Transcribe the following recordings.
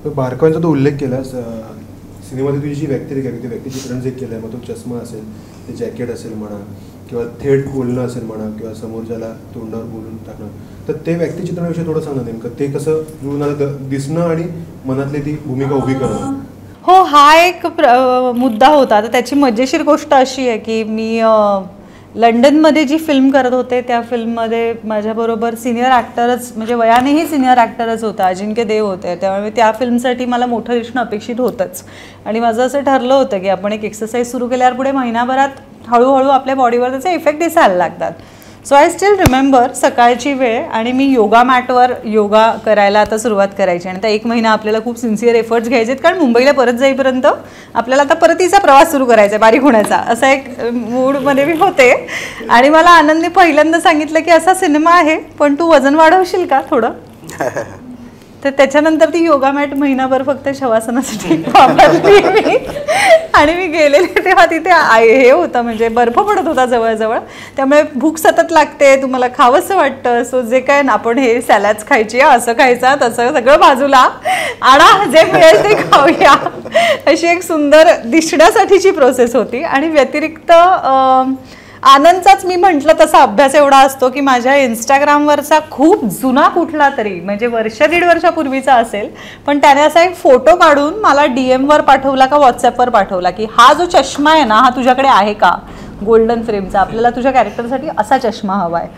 बारकावांचा तो उल्लेख केलास, सिनेमामध्ये तुझी जी व्यक्तिरेखा आहे, ती व्यक्तिचित्रण जे केलं आहे, मग तो चष्मा असेल, ते जॅकेट असेल म्हणा, किंवा थेट बोलणं असेल म्हणा, किंवा समोरच्याला तोंडावर बोलून टाकणं, तर ते व्यक्तिचित्रणाविषयी थोडं सांगा नेमकं ते कसं जुळून दिसणं आणि मनातली ती भूमिका उभी करणं. हो, हा एक मुद्दा होता. तर त्याची मजेशीर गोष्ट अशी आहे की मी लंडनमध्ये जी फिल्म करत होते त्या फिल्ममध्ये माझ्याबरोबर सिनियर ॲक्टरच, म्हणजे वयानेही सिनियर ॲक्टरच होता, अजिंक्य देव होते. त्यामुळे त्या फिल्मसाठी मला मोठं दिसणं अपेक्षित होतंच. आणि माझं असं ठरलं होतं की आपण एक एक्सरसाइज सुरू केल्यावर पुढे महिनाभरात हळूहळू आपल्या बॉडीवर त्याचे इफेक्ट दिसायला लागतात. सो आय स्टील रिमेंबर सकाळची वेळ आणि मी योगा मॅटवर योगा करायला आता सुरुवात करायची. आणि त्या 1 महिना आपल्याला खूप सिन्सिअर एफर्ट्स घ्यायचे आहेत, कारण मुंबईला परत जाईपर्यंत आपल्याला आता परतीचा प्रवास सुरू करायचा आहे बारीक होण्याचा, असा एक मूडमध्ये मी होते. आणि मला आनंदने पहिल्यांदा सांगितलं की असा सिनेमा आहे, पण तू वजन वाढवशील का थोडं. तर त्याच्यानंतर ती योगा मॅट महिनाभर फक्त शवासनासाठी वापरली मी. आणि मी गेलेले तेव्हा तिथे हे होतं, म्हणजे बर्फ पडत होता जवळजवळ, त्यामुळे भूक सतत लागते, तुम्हाला खावंसं वाटतं. सो जे काय ना, आपण हे सॅलॅड्स खायची, असं खायचं तसं सगळं बाजूला आणा, जे मिळेल ते खाऊया, अशी एक सुंदर दिसण्यासाठीची प्रोसेस होती. आणि व्यतिरिक्त आनंदचाच मी म्हटलं तसा अभ्यास एवढा असतो की माझ्या इंस्टाग्रामवरचा खूप जुना कुठला तरी, म्हणजे 1-1.5 वर्षापूर्वीचा असेल, पण त्याने असा एक फोटो काढून मला DM-वर पाठवला का व्हॉट्सॲपवर पाठवला की हा जो चष्मा आहे ना, हा तुझ्याकडे आहे का, गोल्डन फ्रेमचा, आपल्याला तुझ्या कॅरेक्टरसाठी असा चष्मा हवा आहे.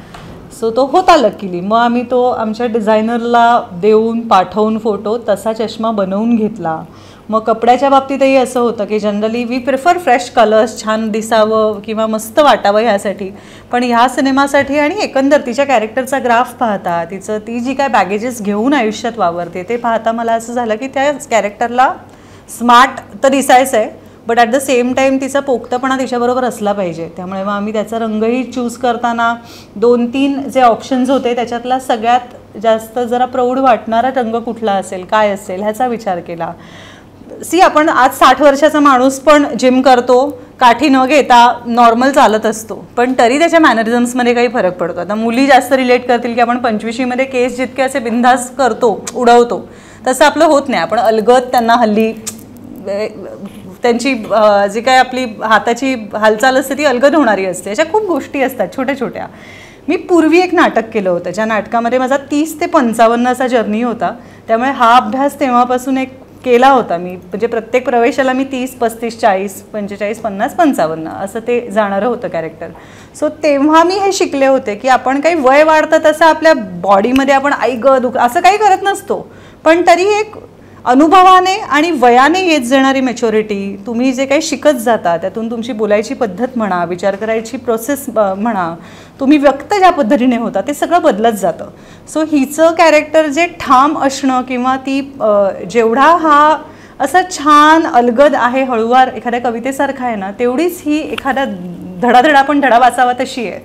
सो तो होता लकीली. मग आम्ही तो आमच्या डिझायनरला देऊन पाठवून फोटो तसा चष्मा बनवून घेतला. मग कपड्याच्या बाबतीतही असं होतं की generally we prefer fresh colours, छान दिसावं किंवा मस्त वाटावं ह्यासाठी. पण ह्या सिनेमासाठी आणि एकंदर तिच्या कॅरेक्टरचा ग्राफ पाहता, ती जी काय बॅगेजेस घेऊन आयुष्यात वावरते ते पाहता मला असं झालं की त्या कॅरेक्टरला स्मार्ट तर दिसायचं आहे, but at the same time तिचा पोक्तपणा तिच्याबरोबर असला पाहिजे. त्यामुळे मग आम्ही त्याचा रंगही चूज करताना 2-3 जे ऑप्शन्स होते त्याच्यातला सगळ्यात जास्त जरा प्रौढ वाटणारा रंग कुठला असेल, काय असेल ह्याचा विचार केला. आपण आज 60 वर्षाचा माणूस पण जिम करतो, काठी न घेता नॉर्मल चालत असतो, पण तरी त्याच्या मॅनरिझम्समध्ये काही फरक पडतो. आता मुली जास्त रिलेट करतील की आपण 25मध्ये केस जितके असे बिंदास करतो, उडवतो, तसं आपलं होत नाही. आपण अलगद त्यांना हल्ली त्यांची जी काय आपली हाताची हालचाल असते ती अलगद होणारी असते. अशा खूप गोष्टी असतात छोट्या छोट्या. मी पूर्वी एक नाटक केलं होतं, ज्या नाटकामध्ये माझा 30 ते 55 असा जर्नी होता. त्यामुळे हा अभ्यास तेव्हापासून एक केला होता मी, म्हणजे प्रत्येक प्रवेशाला मी 30, 35, 40, 45, 50, 55 असं ते जाणारं होतं कॅरेक्टर. सो तेव्हा मी हे शिकले होते की आपण काही वय वाढतं तसं आपल्या बॉडीमध्ये आपण दुख असं काही करत नसतो, पण तरी एक अनुभवाने आणि वयाने येत जाणारी मॅच्युरिटी, तुम्ही जे काही शिकत जाता त्यातून तुमची बोलायची पद्धत म्हणा, विचार करायची प्रोसेस म्हणा, तुम्ही व्यक्त ज्या पद्धतीने होता ते सगळं बदलत जातं. सो हिचं कॅरेक्टर जे ठाम असणं किंवा ती जेवढा हा असा छान अलगद आहे, हळूवार एखाद्या कवितेसारखा आहे ना, तेवढीच ही एखादा धडाधड आपण धडा वाचावा तशी आहे.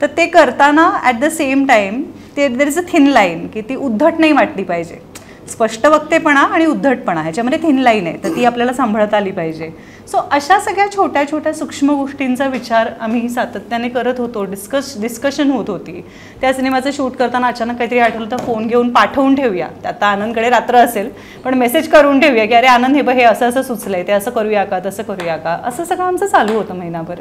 तर ते करताना at the same time there is a thin line की ती उद्धट नाही वाटली पाहिजे. स्पष्ट वक्तेपणा आणि उद्धटपणा ह्याच्यामध्ये थिन लाईन आहे, तर ती आपल्याला सांभाळता आली पाहिजे. सो अशा सगळ्या छोट्या छोट्या सूक्ष्म गोष्टींचा विचार आम्ही सातत्याने करत होतो. डिस्कशन होत होती. त्या सिनेमाचं शूट करताना अचानक काहीतरी आठवलं तर फोन घेऊन पाठवून ठेवूया. आता आनंदकडे रात्र असेल पण मेसेज करून ठेवूया की अरे आनंद हे असं असं सुचलंय, ते असं करूया का, तसं करूया का, असं सगळं आमचं चालू होतं महिनाभर.